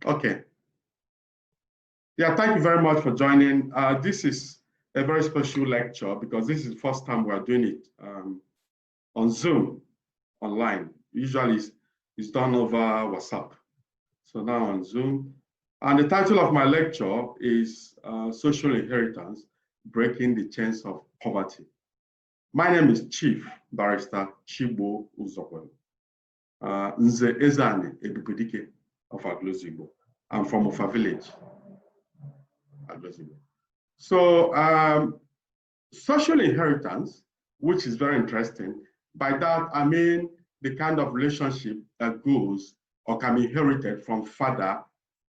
Okay. Yeah, thank you very much for joining. This is a very special lecture because this is the first time we are doing it on Zoom, online. Usually it's done over WhatsApp. So now on Zoom. And the title of my lecture is Social Inheritance, Breaking the Chains of Poverty. My name is Chief Barrister Chigbo UZOKWELU. Nze Ezane EBUBEDIKE of Chigbo. I'm from Ofa Village. So social inheritance, which is very interesting. By that, I mean the kind of relationship that goes or can be inherited from father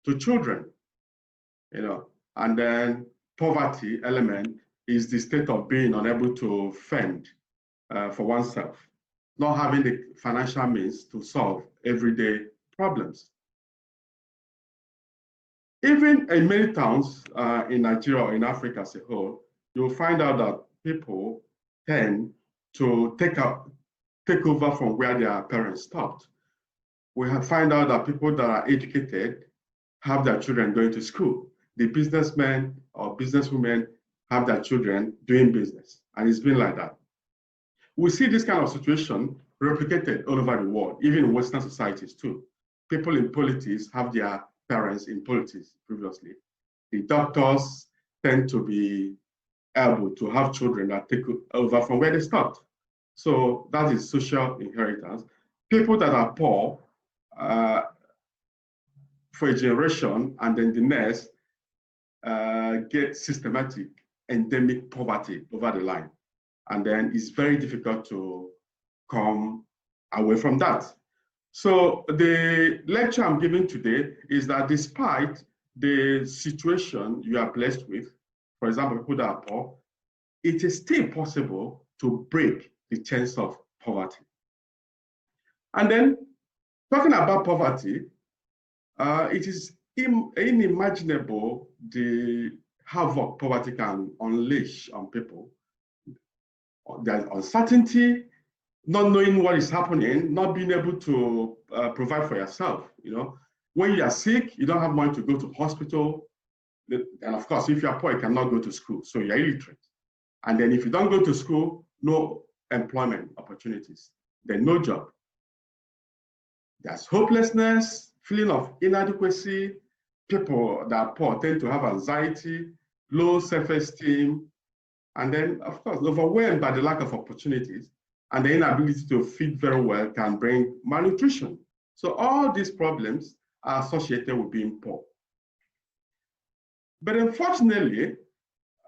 to children, and then poverty element is the state of being unable to fend for oneself, not having the financial means to solve everyday problems. Even in many towns in Nigeria or in Africa as a whole, you'll find out that people tend to take over from where their parents stopped. We have found out that people that are educated have their children going to school. The businessmen or businesswomen have their children doing business, and it's been like that. We see this kind of situation replicated all over the world, even in Western societies too. People in politics have their parents in politics previously. The doctors tend to be able to have children that take over from where they start. So that is social inheritance. People that are poor for a generation and then the next get systematic endemic poverty over the line. And then it's very difficult to come away from that. So the lecture I'm giving today is that despite the situation you are blessed with, for example, people that are poor, it is still possible to break the chains of poverty. And then talking about poverty, it is unimaginable the havoc poverty can unleash on people. There's uncertainty, not knowing what is happening, not being able to provide for yourself. When you are sick, you don't have money to go to hospital. And of course, if you are poor, you cannot go to school. So you're illiterate. And then if you don't go to school, no employment opportunities, then no job. There's hopelessness, feeling of inadequacy. People that are poor tend to have anxiety, low self-esteem, and then, of course, overwhelmed by the lack of opportunities, and the inability to feed very well can bring malnutrition. So all these problems are associated with being poor. But unfortunately,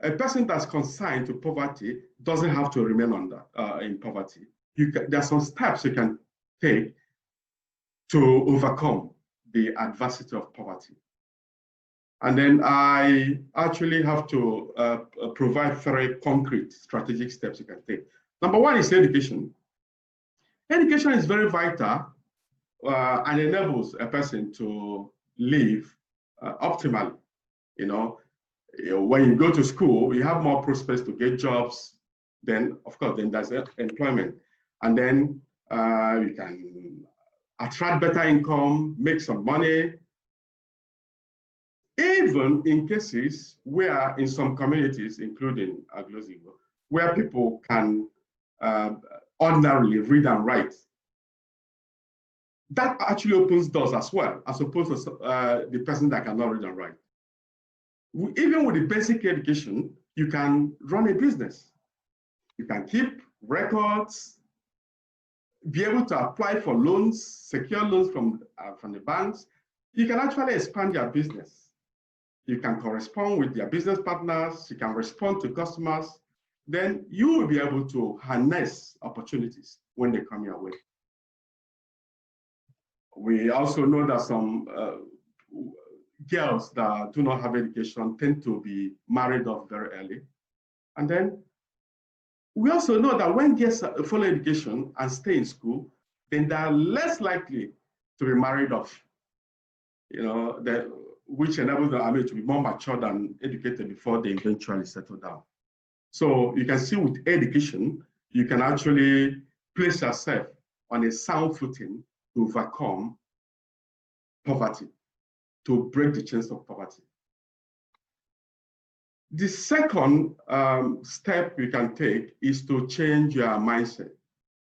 a person that's consigned to poverty doesn't have to remain in poverty. There are some steps you can take to overcome the adversity of poverty. And then I actually have to provide very concrete strategic steps you can take. Number one is education. Education is very vital and enables a person to live optimally. When you go to school, you have more prospects to get jobs. Then, of course, then there's employment. And then you can attract better income, make some money. Even in cases where in some communities, including Chigbo, where people can ordinarily read and write, that actually opens doors as well, as opposed to the person that cannot read and write. Even with the basic education, you can run a business. You can keep records, be able to apply for loans, secure loans from the banks. You can actually expand your business. You can correspond with your business partners, you can respond to customers, then you will be able to harness opportunities when they come your way. We also know that some girls that do not have education tend to be married off very early. And then we also know that when girls follow education and stay in school, then they are less likely to be married off. Which enables them to be more mature and educated before they eventually settle down. So you can see with education, you can actually place yourself on a sound footing to overcome poverty. to break the chains of poverty. The second step you can take is to change your mindset.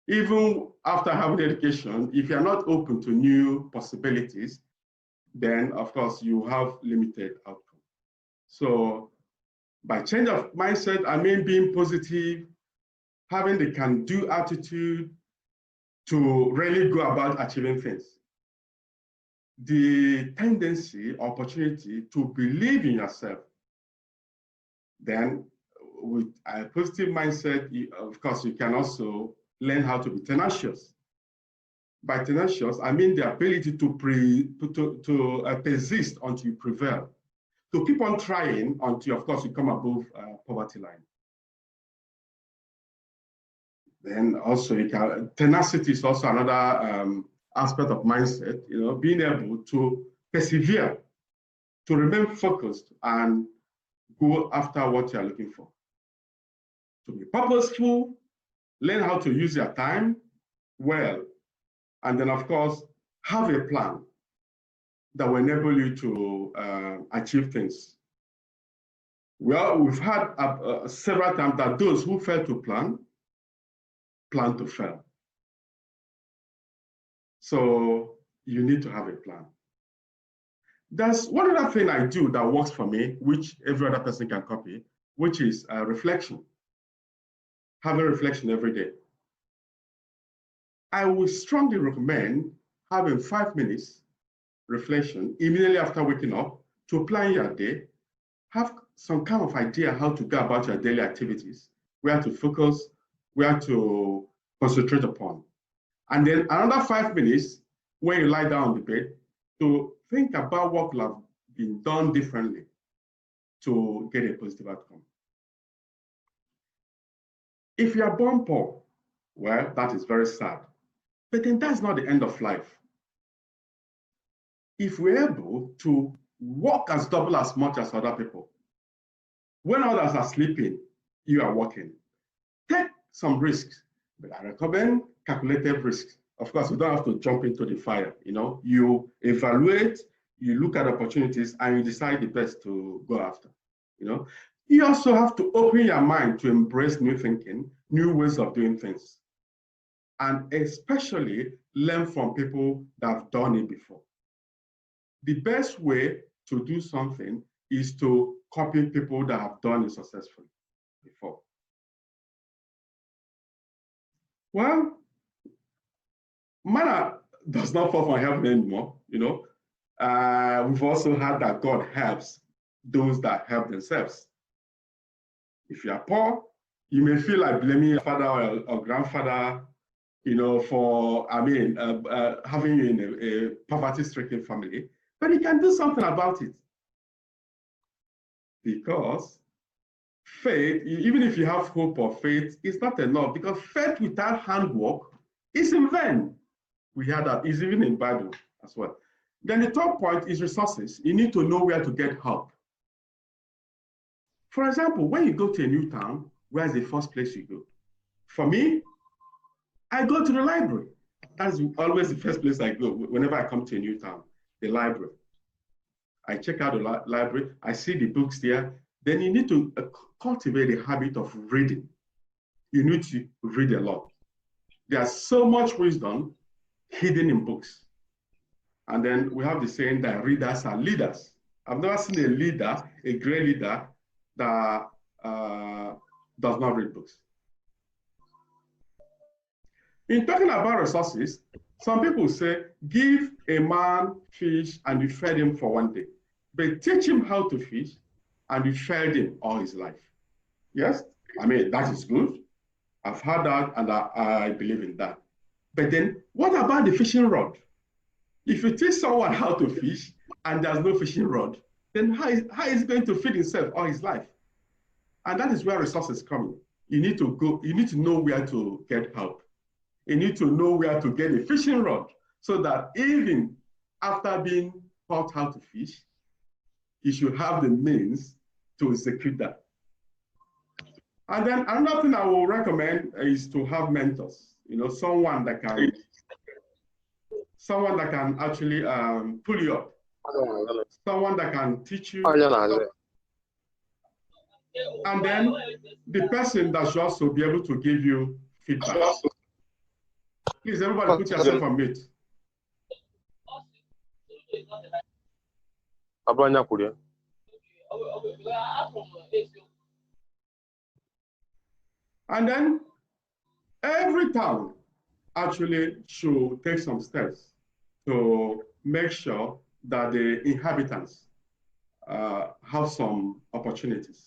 Even after having education, if you're not open to new possibilities, then of course you have limited outcome. So by change of mindset, I mean being positive, having the can-do attitude to really go about achieving things. The tendency, opportunity to believe in yourself. Then with a positive mindset, of course, you can also learn how to be tenacious. By tenacious, I mean the ability to persist until you prevail. To keep on trying until, of course, you come above poverty line. Then also, tenacity is also another aspect of mindset, being able to persevere, to remain focused and go after what you're looking for. To be purposeful, learn how to use your time well, and then, of course, have a plan that will enable you to achieve things. Well, we've had several times that those who fail to plan to fail. So you need to have a plan. There's one other thing I do that works for me, which every other person can copy, which is reflection. Having reflection every day. I would strongly recommend having 5 minutes reflection immediately after waking up to plan your day, have some kind of idea how to go about your daily activities, where to focus, where to concentrate upon. And then another 5 minutes when you lie down on the bed to think about what could have been done differently to get a positive outcome. If you are born poor, well, that is very sad. But then that's not the end of life. If we're able to work as double as much as other people, when others are sleeping, you are working. Take some risks, but I recommend calculated risks. Of course, you don't have to jump into the fire. You evaluate, you look at opportunities, and you decide the best to go after. You also have to open your mind to embrace new thinking, new ways of doing things, and especially learn from people that have done it before. The best way to do something is to copy people that have done it successfully before. Well, manna does not fall from heaven anymore. We've also heard that God helps those that help themselves. If you are poor, you may feel like blaming your father or grandfather, for having you in a poverty-stricken family, but you can do something about it. Because faith, even if you have hope or faith, is not enough, because faith without handwork is in vain. We hear that is even in the Bible as well. Then the third point is resources. You need to know where to get help. For example, when you go to a new town, where is the first place you go? For me, I go to the library. That's always the first place I go whenever I come to a new town, the library. I check out the library, I see the books there. Then you need to cultivate the habit of reading. You need to read a lot. There's so much wisdom hidden in books. And then we have the saying that readers are leaders. I've never seen a leader, a great leader, that does not read books. In talking about resources, some people say, give a man fish and you fed him for one day, but teach him how to fish and you fed him all his life. Yes, that is good. I've heard that and I believe in that. But then what about the fishing rod? If you teach someone how to fish and there's no fishing rod, then how is he going to feed himself all his life? And that is where resources come in. You need to know where to get help. You need to know where to get a fishing rod so that even after being taught how to fish, you should have the means to execute that. And then another thing I will recommend is to have mentors. Someone that can actually pull you up. someone that can teach you, and then the person that should also be able to give you feedback. Please, everybody put yourself on mute. And then every town actually should take some steps to make sure that the inhabitants have some opportunities.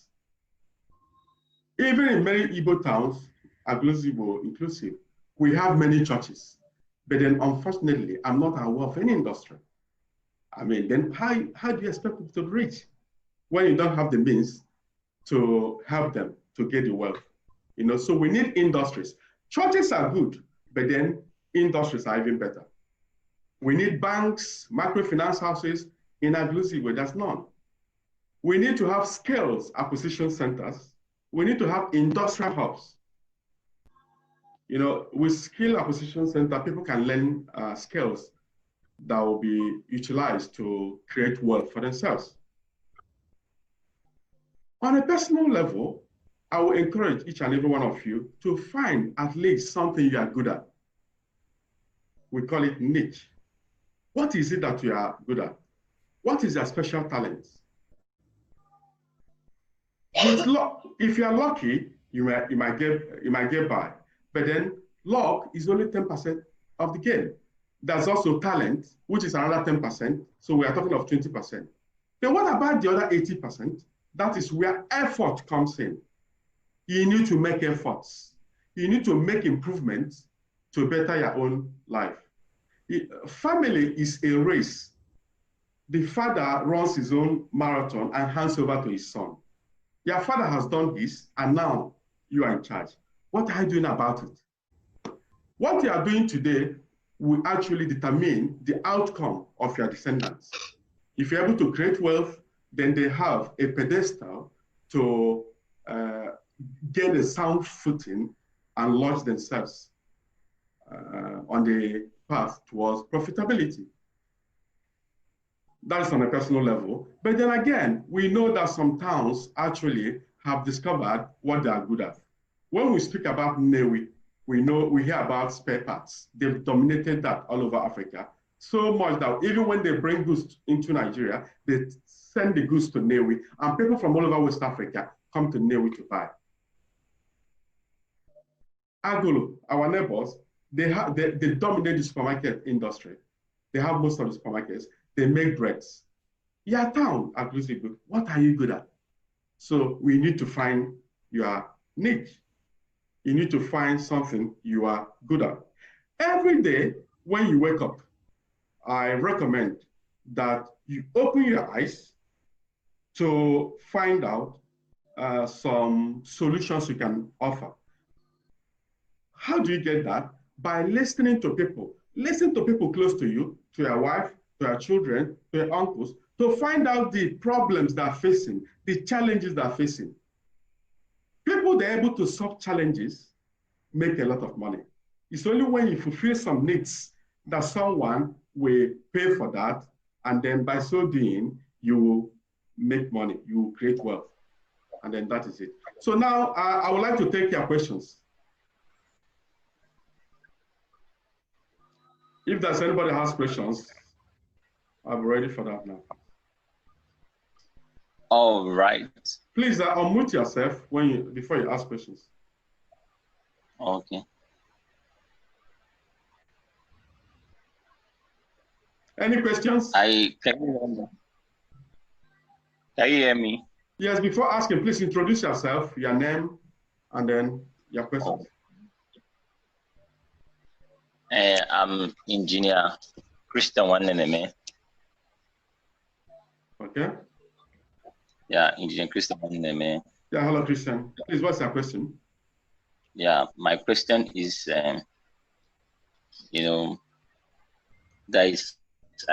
Even in many Igbo towns, inclusive, we have many churches. But then unfortunately, I'm not aware of any industry. I mean, then how do you expect people to reach when you don't have the means to help them to get the wealth? You know, so we need industries. Churches are good, but then industries are even better. We need banks, microfinance houses. In Aglusiwe, there's none. We need to have skills acquisition centers. We need to have industrial hubs. You know, with skill acquisition center, people can learn skills that will be utilized to create wealth for themselves. On a personal level, I will encourage each and every one of you to find at least something you are good at. We call it niche. What is it that you are good at? What is your special talent? If you are lucky, you might get by. But then luck is only 10% of the game. There's also talent, which is another 10%. So we are talking of 20%. Then what about the other 80%? That is where effort comes in. You need to make efforts. You need to make improvements to better your own life. Family is a race. The father runs his own marathon and hands over to his son. Your father has done this, and now you are in charge. What are you doing about it? What you are doing today will actually determine the outcome of your descendants. If you're able to create wealth, then they have a pedestal to get a sound footing and launch themselves on the path towards profitability. That's on a personal level. But then again, we know that some towns actually have discovered what they are good at. When we speak about Newi, we hear about spare parts. They've dominated that all over Africa, so much that even when they bring goods into Nigeria, they send the goods to Newi, and people from all over West Africa come to Newi to buy. Agulu, our neighbors, they dominate the supermarket industry. They have most of the supermarkets. They make breads. Your town, Agulu, what are you good at? So we need to find your niche. You need to find something you are good at. Every day when you wake up, I recommend that you open your eyes to find out some solutions you can offer. How do you get that? By listening to people. Listen to people close to you, to your wife, to your children, to your uncles, to find out the problems they're facing, the challenges they're facing. People that are able to solve challenges make a lot of money. It's only when you fulfill some needs that someone will pay for that, and then by so doing, you will make money, you will create wealth, and then that is it. So now I would like to take your questions. If there's anybody who has questions, I'm ready for that now. All right. Please unmute yourself before you ask questions. Okay. Any questions? Can you hear me? Yes, before asking, please introduce yourself, your name, and then your questions. I'm Engineer Christian Waneneme. Okay. Yeah, Engineer Christian Waneneme. Yeah, hello, Christian. Please, what's your question? Yeah, my question is, I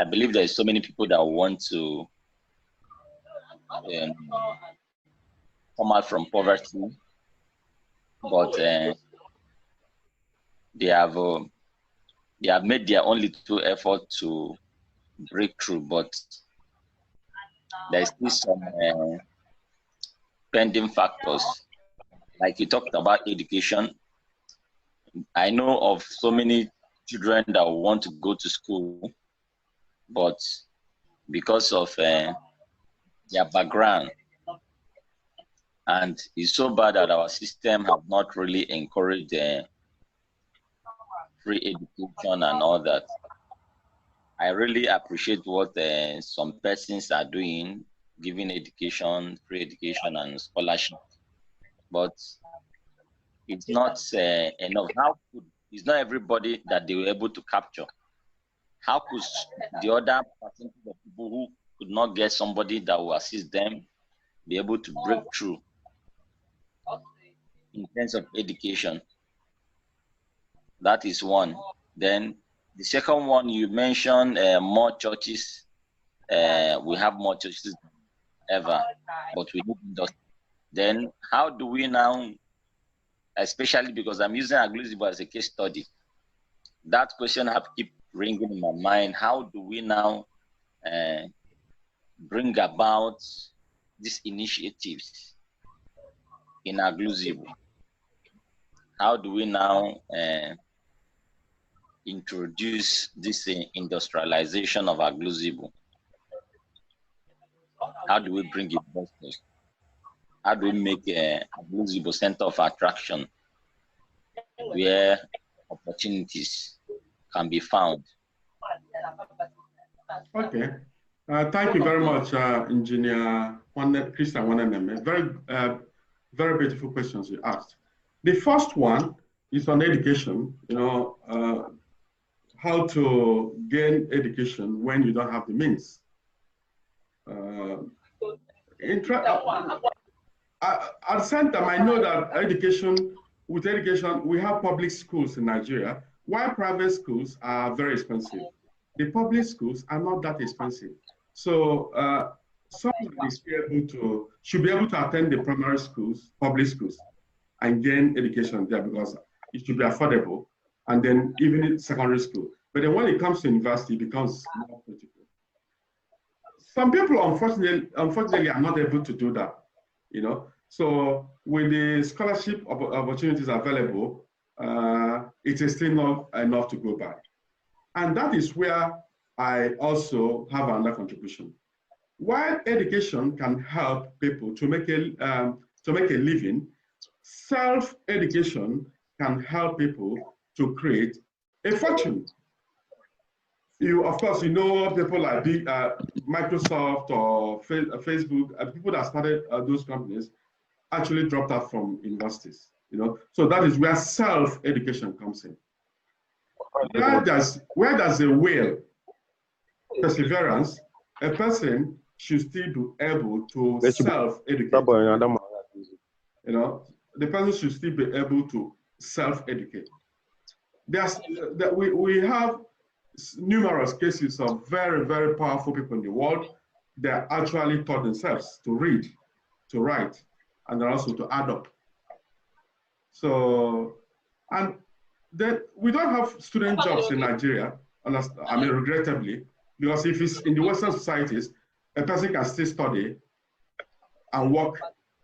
believe there is so many people that want to come out from poverty, but they have made their own little effort to break through, but there's still some pending factors. Like you talked about education. I know of so many children that want to go to school, but because of their background, and it's so bad that our system have not really encouraged free education and all that. I really appreciate what some persons are doing, giving education, free education and scholarship, but it's not enough. It's not everybody that they were able to capture. How could the other percentage of people who could not get somebody that will assist them be able to break through in terms of education? That is one. Then the second one, you mentioned more churches. We have more churches than ever, but we need industry. Then how do we now, especially because I'm using Agluzibo as a case study, that question have keep ringing in my mind. How do we now bring about these initiatives in Agluzibo? How do we now introduce this industrialization of Agluzibo? How do we bring investors? How do we make Agluzibo center of attraction where opportunities can be found? Okay. Thank you very much, Engineer Christian Wananeme. Very beautiful questions you asked. The first one is on education, how to gain education when you don't have the means. At the same time, I know that with education, we have public schools in Nigeria, while private schools are very expensive. The public schools are not that expensive. So someone should be able to attend the primary schools, public schools, and gain education there because it should be affordable, and then even in secondary school. But then when it comes to university, it becomes more critical. Some people, unfortunately, are not able to do that, So with the scholarship opportunities available, it is still not enough to go by. And that is where I also have another contribution. While education can help people to make a living, self-education can help people to create a fortune. Of course, people like Microsoft or Facebook, people that started those companies actually dropped out from universities. So that is where self-education comes in. Where does a will, perseverance, a person should still be able to self-educate. The person should still be able to self-educate. We have numerous cases of very, very powerful people in the world that actually taught themselves to read, to write, and also to add up. So, and then we don't have student jobs in Nigeria, regrettably, because if it's in the Western societies, a person can still study and work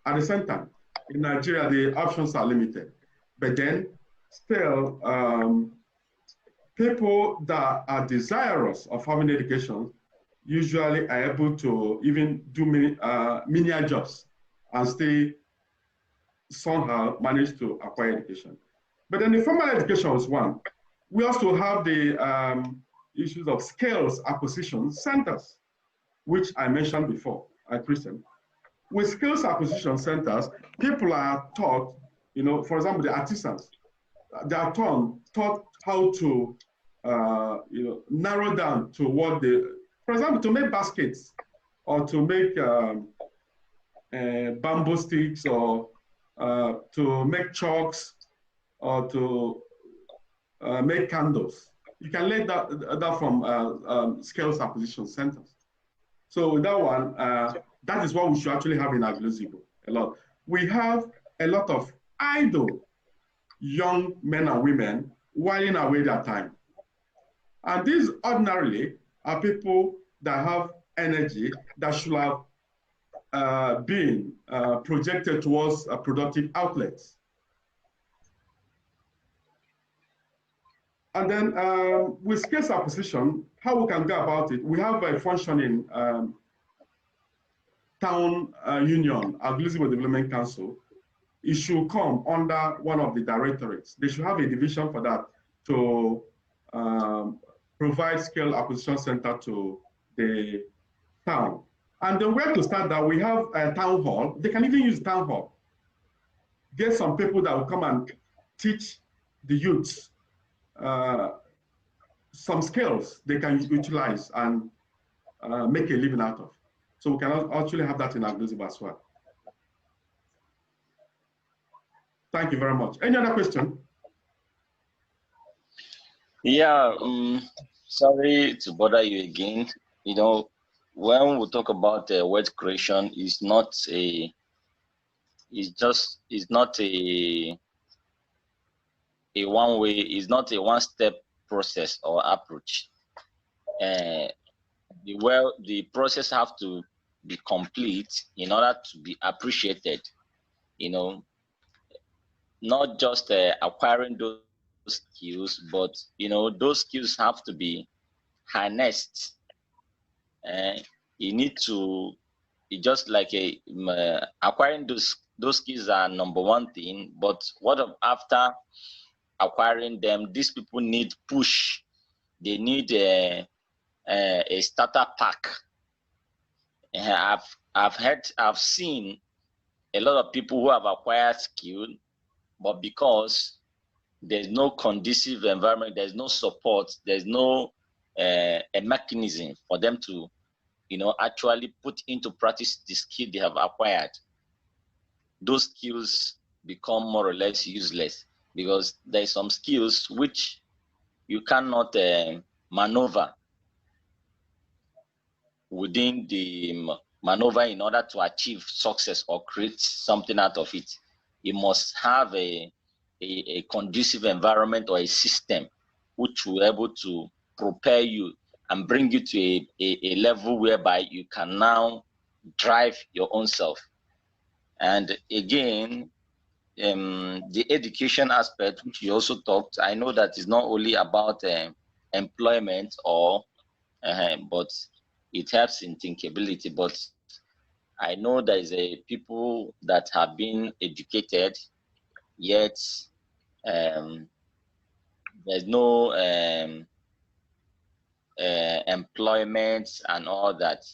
at the same time. In Nigeria, the options are limited. But then, still, people that are desirous of having education usually are able to even do menial jobs and still somehow manage to acquire education. But then the formal education is one. We also have the issues of skills acquisition centers, which I mentioned before, Christian. With skills acquisition centers, people are taught, for example, the artisans, they are taught how to, narrow down to what for example, to make baskets or to make bamboo sticks or to make chalks or to make candles. You can learn that from skills acquisition centers. So with that one, that is what we should actually have in Agluzibo a lot. We have a lot of idle young men and women whiling away their time. And these ordinarily are people that have energy that should have been projected towards productive outlets. And then with scarce acquisition, how we can go about it? We have a functioning town union, Agglesimo Development Council. It should come under one of the directorates. They should have a division for that to provide scale acquisition center to the town. And then where to start that, we have a town hall. They can even use town hall. Get some people that will come and teach the youths some skills they can utilize and make a living out of. So we can actually have that in Agglesimo as well. Thank you very much. Any other question? Yeah, sorry to bother you again. You know, when we talk about wealth creation, it's not a one way, it's not a one-step process or approach. The process have to be complete in order to be appreciated. You know, not just acquiring those skills, but you know, those skills have to be harnessed. You need to, just like acquiring those skills are number one thing, but what after acquiring them, these people need push. They need a starter pack. I've seen a lot of people who have acquired skill, but because there's no conducive environment, there's no support, there's no a mechanism for them to, you know, actually put into practice the skill they have acquired, those skills become more or less useless, because there's some skills which you cannot maneuver within the maneuver in order to achieve success or create something out of it. You must have a conducive environment or a system which will be able to prepare you and bring you to a level whereby you can now drive your own self. And again, the education aspect, which you also talked, I know that is not only about employment or but it helps in thinkability. But I know there is people that have been educated, yet there's no employment and all that.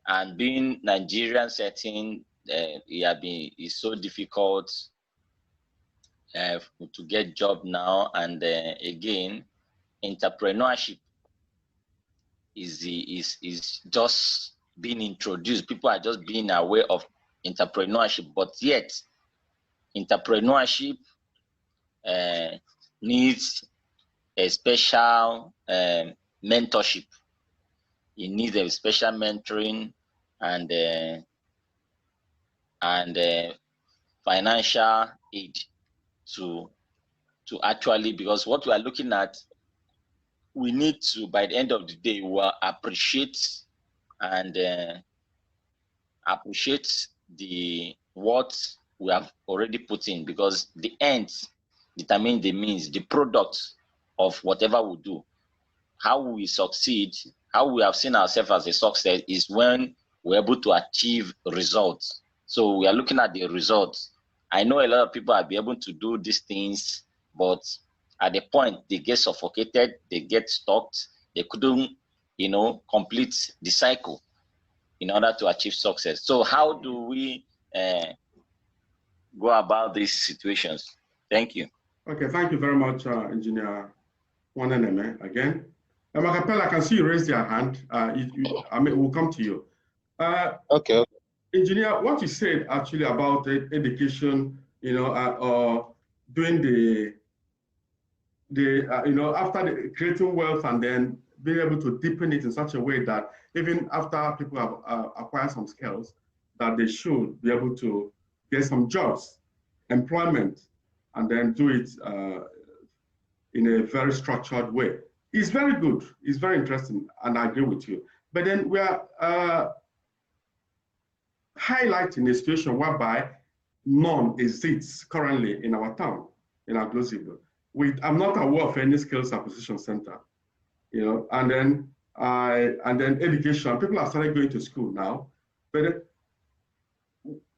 And being Nigerian setting, it's so difficult to get job now. And again, entrepreneurship is just being introduced. People are just being aware of entrepreneurship, but yet entrepreneurship needs a special mentorship. It needs a special mentoring and financial aid to actually, because what we are looking at, we need to, by the end of the day, we will appreciate and appreciate what we have already put in, because the ends determine the means, the product of whatever we do. How we succeed, how we have seen ourselves as a success, is when we're able to achieve results. So we are looking at the results. I know a lot of people will be able to do these things, but at the point they get suffocated, they get stuck, they couldn't, you know, complete the cycle in order to achieve success. So how do we go about these situations? Thank you. Okay, thank you very much, Engineer Waneneme, again. Macapella, I can see you raise your hand. We'll come to you. Okay. Engineer, what you said actually about education, you know, or doing you know, after creating wealth and then being able to deepen it in such a way that even after people have acquired some skills, that they should be able to get some jobs, employment, and then do it in a very structured way. It's very good. It's very interesting, and I agree with you. But then we are highlighting a situation whereby none exists currently in our town, in Agglosibo. I'm not aware of any skills acquisition center, you know, and then education. People have started going to school now, but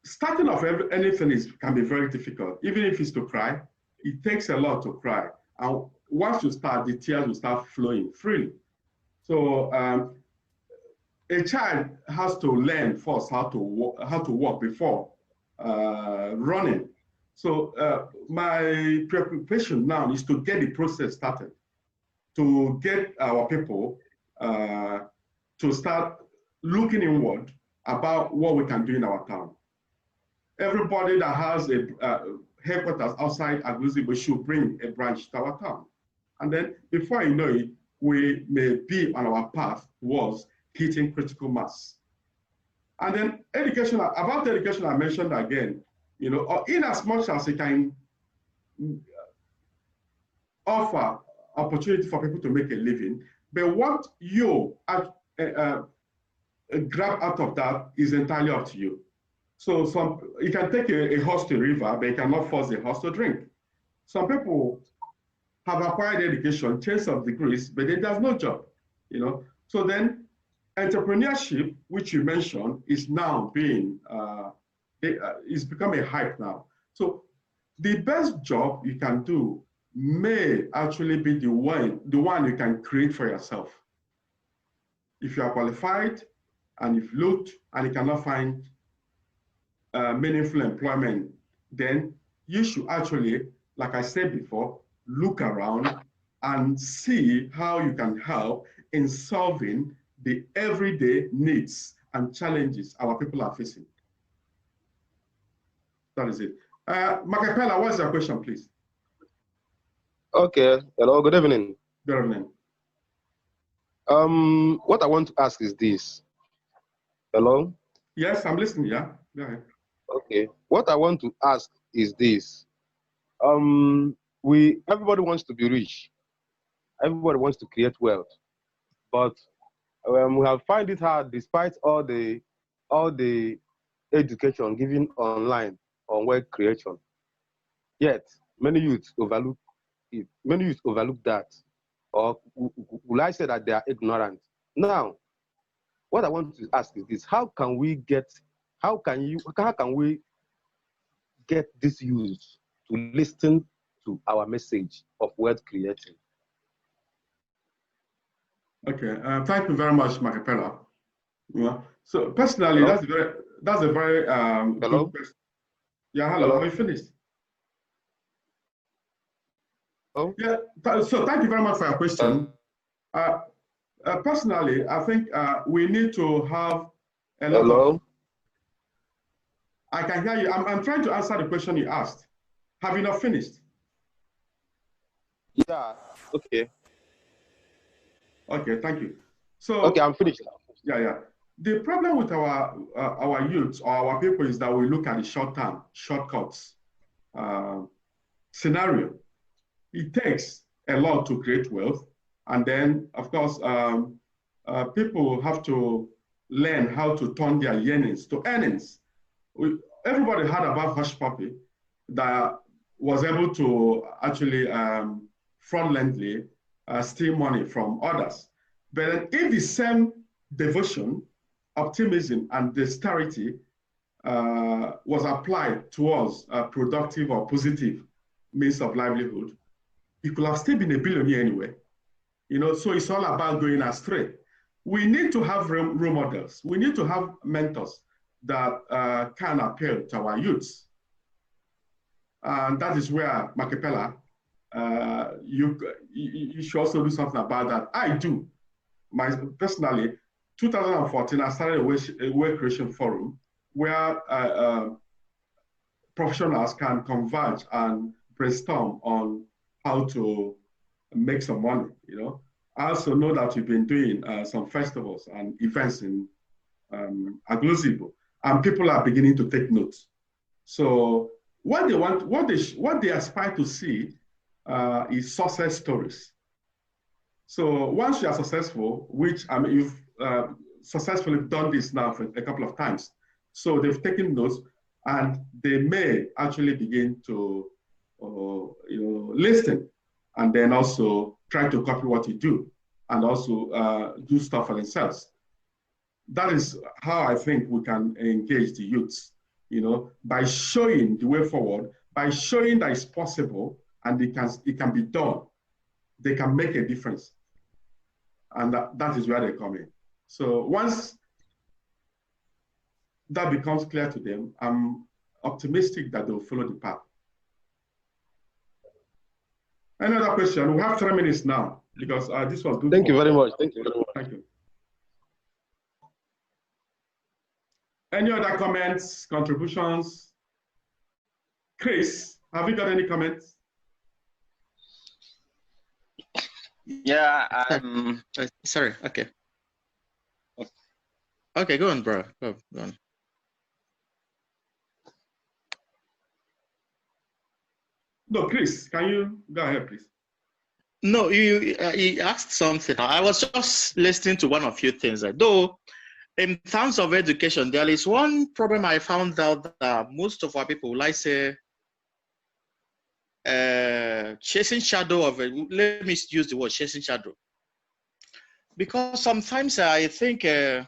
starting off anything can be very difficult. Even if it's to cry, it takes a lot to cry. And once you start, the tears will start flowing freely. So a child has to learn first how to walk before running. So my preoccupation now is to get the process started, to get our people to start looking inward about what we can do in our town. Everybody that has a headquarters outside Agglosibo should bring a branch to our town. And then before you know it, we may be on our path towards hitting critical mass. And then education, about education, I mentioned again, you know, in as much as it can offer opportunity for people to make a living, but what you grab out of that is entirely up to you. So you can take a horse to a river, but you cannot force a horse to drink. Some people have acquired education, change of degrees, but then there's no job, you know. So then entrepreneurship, which you mentioned, is now being, it's become a hype now. So the best job you can do may actually be the one you can create for yourself. If you are qualified and you've looked and you cannot find meaningful employment, then you should actually, like I said before, look around and see how you can help in solving the everyday needs and challenges our people are facing. That is it. Makapela, what's your question, please? Okay. Hello, good evening. Good evening. What I want to ask is this. Hello? Yes, I'm listening, yeah. Go ahead. Okay. What I want to ask is this. Everybody wants to be rich. Everybody wants to create wealth. But we have found it hard despite all the education given online on wealth creation. Yet, many youths overlook it. Many youths overlook that. Or will I say that they are ignorant? Now, what I want to ask is this: how can we get these youths to listen to our message of wealth creating? Okay, thank you very much, Makapela. Yeah. So personally, hello? that's a very hello? good question. Yeah, hello. Are you finished? Oh. Yeah. So thank you very much for your question. Personally, I think we need to have a lot hello? I can hear you. I'm trying to answer the question you asked. Have you not finished? Yeah. Okay. Okay. Thank you. So. Okay, I'm finished now. Yeah. The problem with our youths or our people is that we look at the short-term, shortcuts scenario. It takes a lot to create wealth. And then, of course, people have to learn how to turn their yearnings to earnings. Everybody heard about Hush Puppy that was able to actually fraudulently steal money from others. But if the same devotion, optimism, and dexterity was applied towards productive or positive means of livelihood, he could have still been a billionaire anyway. You know, so it's all about going astray. We need to have role models. We need to have mentors that can appeal to our youths. And that is where, Makapela, you should also do something about that. I do. Personally, 2014, I started a wealth creation forum where professionals can converge and brainstorm on how to make some money, you know. I also know that you've been doing some festivals and events in Agglosibo, and people are beginning to take notes. So what they want, what they aspire to see is success stories. So once you are successful, which I mean, successfully done this now for a couple of times. So they've taken notes, and they may actually begin to listen, and then also try to copy what you do, and also do stuff for themselves. That is how I think we can engage the youths, by showing the way forward, by showing that it's possible and it can be done. They can make a difference. And that is where they come in. So once that becomes clear to them, I'm optimistic that they'll follow the path. Any other question? We have 3 minutes now because this was good. Thank you very much. Thank you very much. Thank you. Any other comments, contributions? Chris, have you got any comments? Yeah, sorry. Okay. Okay, go on, bro. Go on. No, Chris, can you go ahead, please? No, you asked something. I was just listening to one of your things. Though, in terms of education, there is one problem I found out that most of our people, like say, chasing shadow of it. Let me use the word chasing shadow, because sometimes I think there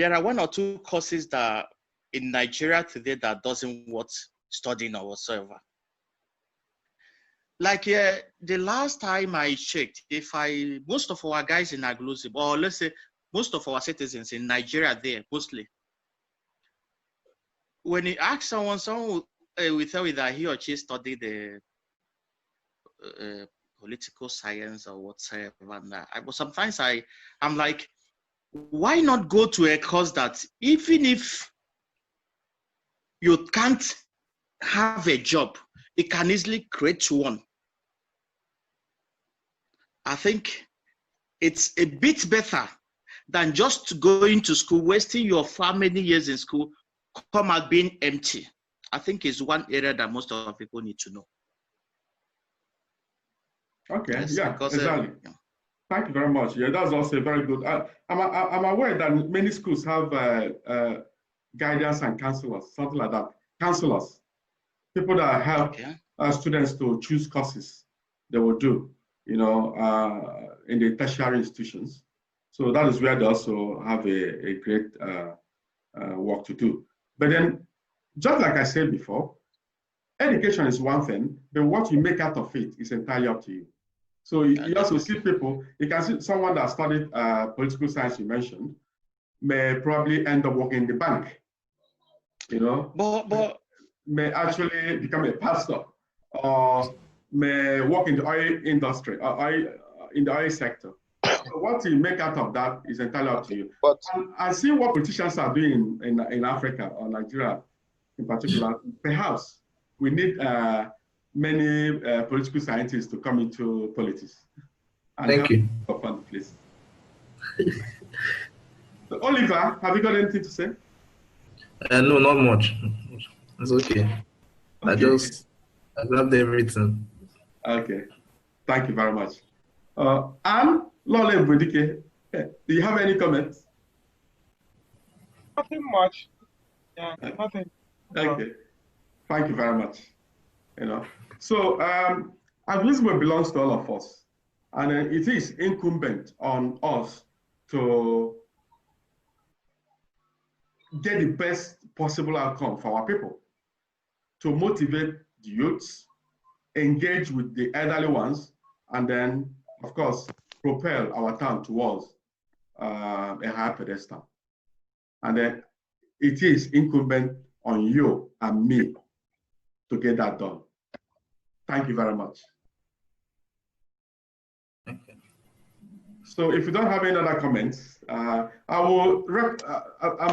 are 1 or 2 courses that in Nigeria today that doesn't worth studying or whatsoever. Like the last time I checked, most of our guys in Aglusive, or let's say most of our citizens in Nigeria there, mostly, when you ask someone will tell you that he or she studied the political science or whatsoever. But sometimes I'm like, why not go to a course that even if you can't have a job, it can easily create one? I think it's a bit better than just going to school, wasting your many years in school, come out being empty. I think it's one area that most of our people need to know. Okay, yes, yeah, because, exactly. Thank you very much. Yeah, that's also very good. I'm aware that many schools have guidance and counselors, something like that. Counselors, people that help students to choose courses they will do, in the tertiary institutions. So that is where they also have a great work to do. But then, just like I said before, education is one thing, but what you make out of it is entirely up to you. So you also see people, you can see someone that studied political science you mentioned, may probably end up working in the bank, but may actually become a pastor, or may work in the oil industry, or in the oil sector. So what you make out of that is entirely up to you. But and see what politicians are doing in Africa or Nigeria in particular. Perhaps we need many political scientists to come into politics. And thank you. Fund, please. So, Oliver, have you got anything to say? No, not much. It's okay. I grabbed everything. Okay, thank you very much. And Lole EBUBEDIKE, do you have any comments? Nothing much. Yeah, nothing. Okay, thank you very much. So Aglusive belongs to all of us, and it is incumbent on us to get the best possible outcome for our people, to motivate the youths, engage with the elderly ones, and then, of course, propel our town towards a higher pedestal. And then it is incumbent on you and me to get that done. Thank you very much. So if you don't have any other comments, I'm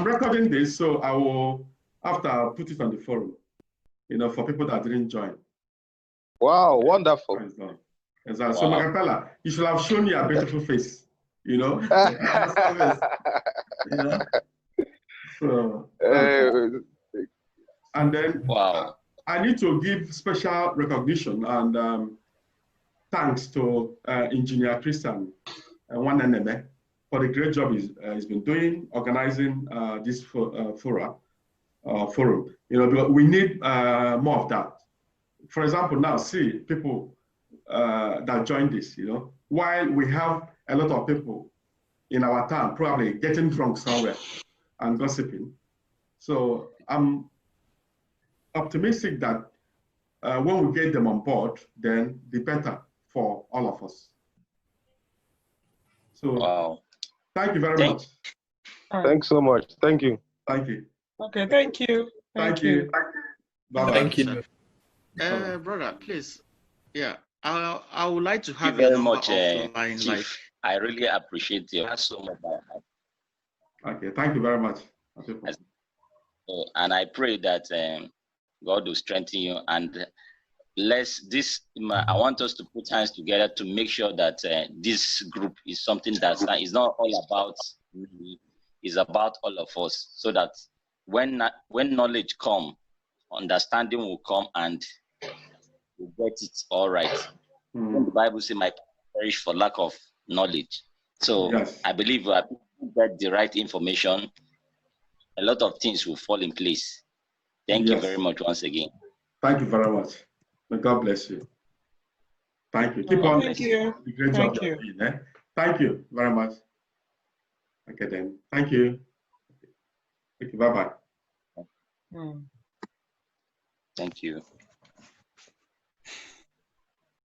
recording this, so I will, after I'll put it on the forum, for people that didn't join. Wow, wonderful. Exactly. So Makapela, you should have shown me a beautiful face, So, and then wow. I need to give special recognition and thanks to Engineer Christian Waneneme, for the great job he's been doing, organizing this forum. Because we need more of that. For example, now see people that join this. While we have a lot of people in our town probably getting drunk somewhere and gossiping. So I'm optimistic that when we get them on board, then the better for all of us. So Wow. Thank you very much. Thanks so much. Thank you. Thank you. Okay, thank you. Thank you. Bye-bye. Thank you. Brother, please. Yeah, I would like to have Thank you your very number much, offline. Chief. I really appreciate you so much. Okay, thank you very much. And I pray that God will strengthen you, and I want us to put hands together to make sure that this group is something that is not all about me, it's about all of us, so that when knowledge come, understanding will come, and we get it all right. When the Bible says, "My perish for lack of knowledge." So yes. I believe we get the right information, a lot of things will fall in place. Thank you very much once again. Thank you very much. May God bless you. Thank you. Keep on. Thank you. The great job you're doing, eh? Thank you very much. Okay then. Thank you. Thank you. Bye-bye. Thank you.